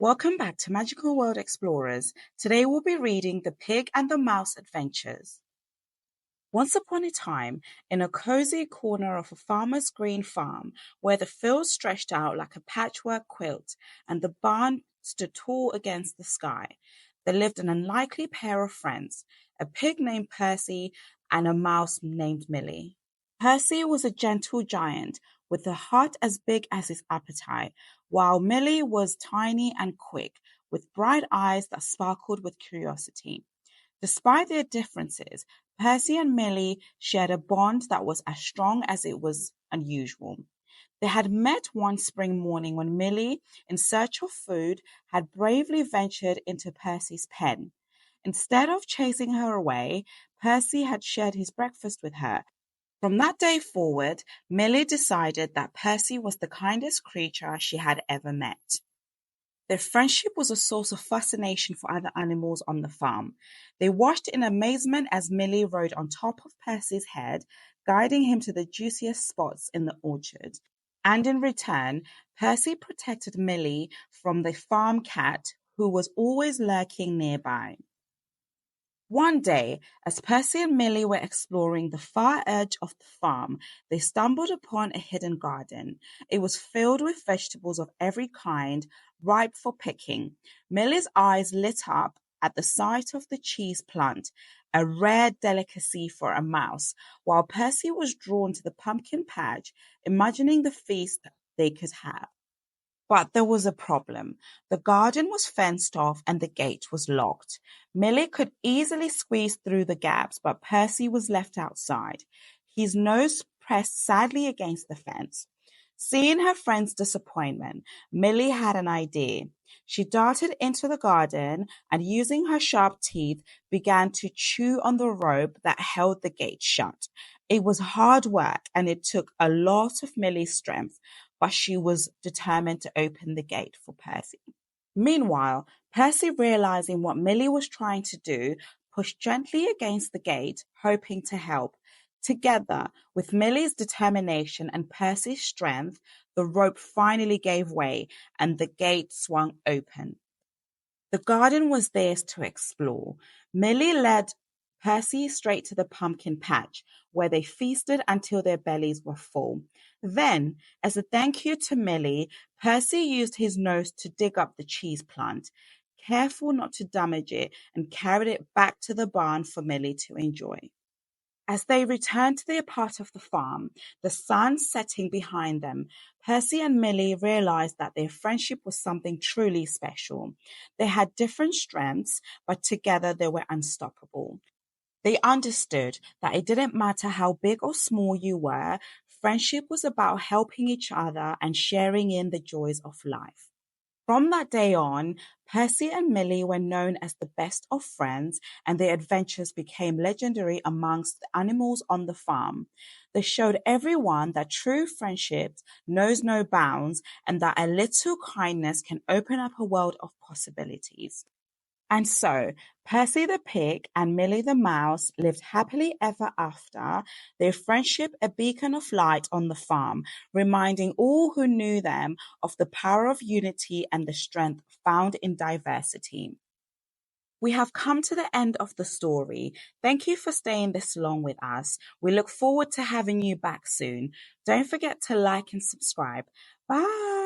Welcome back to Magical World Explorers. Today we'll be reading The Pig and the Mouse Adventures. Once upon a time, in a cozy corner of a farmer's green farm, where the fields stretched out like a patchwork quilt and the barn stood tall against the sky, there lived an unlikely pair of friends, a pig named Percy and a mouse named Millie. Percy was a gentle giant with a heart as big as his appetite, while Millie was tiny and quick, with bright eyes that sparkled with curiosity. Despite their differences, Percy and Millie shared a bond that was as strong as it was unusual. They had met one spring morning when Millie, in search of food, had bravely ventured into Percy's pen. Instead of chasing her away, Percy had shared his breakfast with her. From that day forward, Millie decided that Percy was the kindest creature she had ever met. Their friendship was a source of fascination for other animals on the farm. They watched in amazement as Millie rode on top of Percy's head, guiding him to the juiciest spots in the orchard. And in return, Percy protected Millie from the farm cat, who was always lurking nearby. One day, as Percy and Millie were exploring the far edge of the farm, they stumbled upon a hidden garden. It was filled with vegetables of every kind, ripe for picking. Millie's eyes lit up at the sight of the cheese plant, a rare delicacy for a mouse, while Percy was drawn to the pumpkin patch, imagining the feast they could have. But there was a problem. The garden was fenced off and the gate was locked. Millie could easily squeeze through the gaps, but Percy was left outside, his nose pressed sadly against the fence. Seeing her friend's disappointment, Millie had an idea. She darted into the garden and, using her sharp teeth, began to chew on the rope that held the gate shut. It was hard work and it took a lot of Millie's strength, but she was determined to open the gate for Percy. Meanwhile, Percy, realizing what Millie was trying to do, pushed gently against the gate, hoping to help. Together, with Millie's determination and Percy's strength, the rope finally gave way and the gate swung open. The garden was theirs to explore. Millie led Percy straight to the pumpkin patch, where they feasted until their bellies were full. Then, as a thank you to Millie, Percy used his nose to dig up the cheese plant, careful not to damage it, and carried it back to the barn for Millie to enjoy. As they returned to their part of the farm, the sun setting behind them, Percy and Millie realized that their friendship was something truly special. They had different strengths, but together they were unstoppable. They understood that it didn't matter how big or small you were, friendship was about helping each other and sharing in the joys of life. From that day on, Percy and Millie were known as the best of friends, and their adventures became legendary amongst the animals on the farm. They showed everyone that true friendship knows no bounds and that a little kindness can open up a world of possibilities. And so, Percy the pig and Millie the mouse lived happily ever after, their friendship a beacon of light on the farm, reminding all who knew them of the power of unity and the strength found in diversity. We have come to the end of the story. Thank you for staying this long with us. We look forward to having you back soon. Don't forget to like and subscribe. Bye.